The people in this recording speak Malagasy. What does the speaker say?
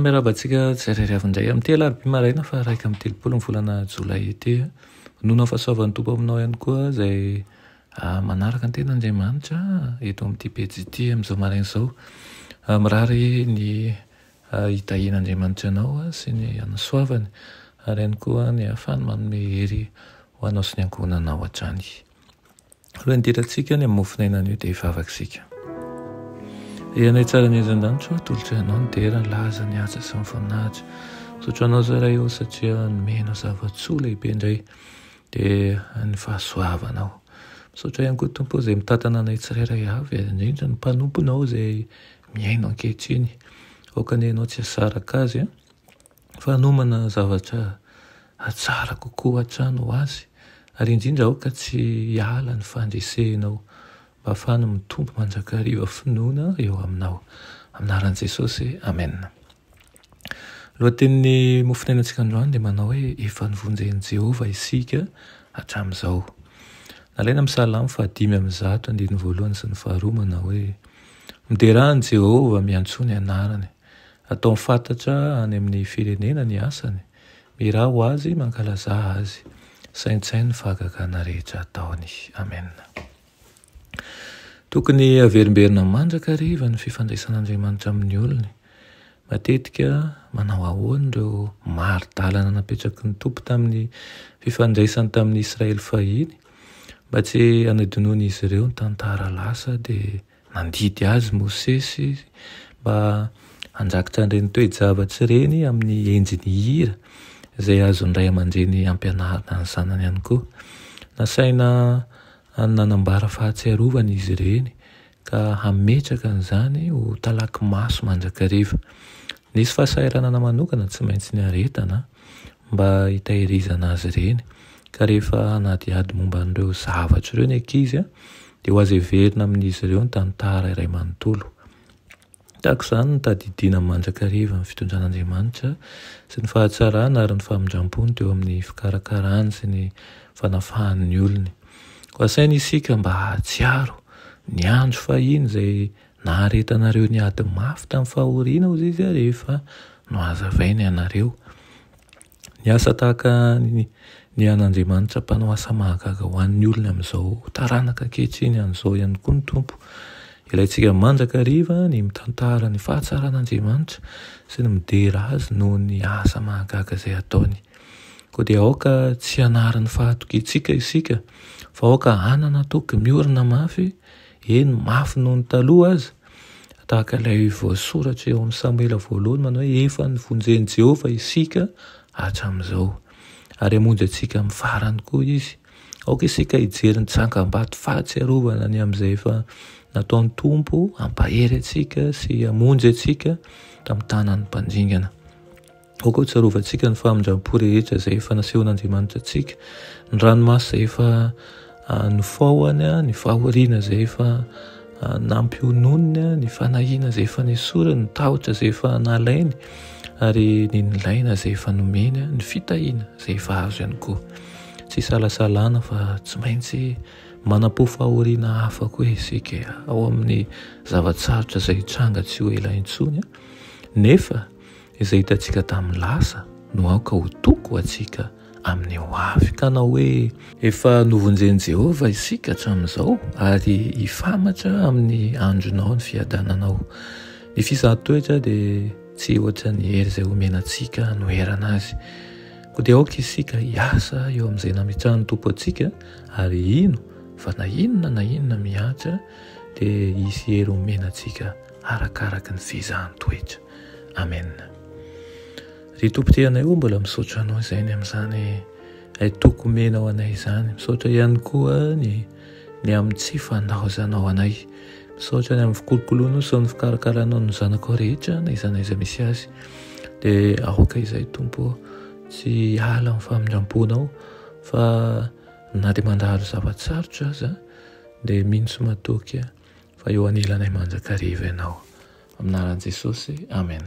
Miarabantsika tsirairavindray amin'ny tea larobia maraina fa raika amin'ny telopolo ny volana jolay ity nono fahasoavan'ny tompo aminao ihany koa izay manaraka ny ten'Andriamanitra eto amin'ity pejy ity amin'izao maraina izao mirary ny hitahian'Andriamanitra anao sy ny anasoavany ary ihany koa ny ahafahany manome hery ho anao sy ny ankohonanao hatrany. Aloha indrindratsika ny amin'ny mofinainan'io dia hivavaka isika. Ianay tsara ny ezan-danitra tolotra ianao ny dera ny laza ny asa sy ny voninahitra sotro anao zaray eo satria nomenao zavatsoa lehibe indray dia ny fahasoavanao misaotra ihany koa tompo izay mitantana anay tsirairay avy indrindra ny mpanomponao izay miaino ankehitriny aokany ianao tsy hasaraka azy fa hanomana zavatra tsara kokoa hatrano ho azy ary indrindra aoka tsy hiala ny fandresenao mba ahafahana mitombo manjakariva finoana eo aminao aminaran'i Jesosy amen. Lohatenin'ny mofinainantsika androany dia manao hoe efa nivonjen'i Jehova isika hatramin'izao. Nalaina amin'ny Salamo 5:1 andininy voalohany sy ny faharoa manao hoe miderahan'i Jehova miantsoa ny anarany, atao mifantatra any amin'ny firenena ny asany, miraha ho azy mankalaza azy, saintsai ny fahagagana rehetra ataony. Amen. Tokony averimberina mandrakariva ny fifandraisan'Andriamanitra amin'ny olony. Matetika manao ahoana ireo mari-dalana napetraky ny tompo tamin'ny fifandraisany tamin'ny Israely fahiny mba tsy hanadinoana izy ireo ny tantara lasa dia nandidy azy Mosesy mba handrakitra an'ireny toe-javatra ireny amin'ny enjiny hira izay azon'iray aman-dreny ampianarina ny zanany ihany koa. Nasaina nanambara fahatsiarovana izy ireny ka hametraka an'izany ho talaky maso mandrakariva. Nisy fahasahiranana manokana tsy maintsy ny aretana mba hitahirizana azy ireny ka rehefa hanadiady momba an'ireo zavatra ireo ny ankizy dia ho azy heverina amin'izy ireo ny tantara iray manontolo. Tahaka izany ny tadidiana mandrakariva ny fitondran'Andriamanitra sy ny fahatsarana ary ny famindram-pony teo amin'ny fikarakarany sy ny fanafahan'ny olony. Ko asaina isika mba hahatsiaro ny andro fahiny izay naharetanareo ny ady mafy tamin'ny fahoriana hozy izy rehefa no hazavainy ianareo. Ny asa tahaka ny an'Andriamanitra mpanao asa mahagaga ho an'ny olona amin'izao taranaka ankehitriny an'izao ihany koa ny tompo. Ilaintsika mandrakariva ny mitantara ny fahatsaran'Andriamanitra sy ny midera azy noho ny asa mahagaga izay ataony. Koa dia aoka tsy hanaran'ny fahatokintsika isika fa aoka hanana toky miorina mafy, eny mafy noho ny taloha azy. Tahaka ilay voasoratra eo amin'ny Samuela voalohany manao hoe efa nivonjen'i Jehova isika hatramin'izao ary hamonjy antsika amin'ny farany koa izy. Aoka isika hijery ny tsangam-bato fahatsiarovana ny amin'izay efa nataon'ny tompo hampahery antsika sy hamonjy antsika tamin'ny tanan'ny mpanjingana. Aoka ho tsarovantsika ny famindram-po rehetra izay efa nasehon'Andriamanitra antsika, ny ranomasy izay efa nofahony, ny fahoriana izay efa nampiononiny, ny fanahiana izay efa nesoriny, ny tahotra izay efa nalainy ary ny nilaina izay efa nomeny, ny fitahiana izay efa azo ihany koa. Tsy salasalana fa tsy maintsy manam-po fahoriana hafa koa isika ao amin'ny zavatsarotra izay hitranga tsy ho ela intsony nefa izay hitantsika tamin'ny lasa no aoka ho toko antsika amin'ny ho avy. Ka na hoe efa novonjen'i Jehova isika hatramin'izao ary hifamatra amin'ny andronao ny fiadananao. Ny fisan-toetra dia tsy ohatra ny hery izay omenantsika no herana azy. Koa dia aoka isika hiasa eo amin'izay nametrahan'ny tompo antsika ary ino fa na inona mihatra dia hisy hery omenantsika arakaraka ny fizahn-toetra. Amen. Ry tompo teanay eo mbola misaotra anao izay ny amin'izany toko menao anay izany. Misaotra ihany koa ny amin'ny tsy fandaozanao anay. Misaotra ny amin'ny fikolokoloanao sy ny fikarakaranao ny zanako rehetra na izanaiza misy azy. Dia aoka izay tompo tsy hiala amin'ny famindram-ponao fa na dia mandaharo zavatsarotra aza dia mino sy matoky fa eo anilanay mandrakariva ianao. Aminaran'i Jesosy. Amen.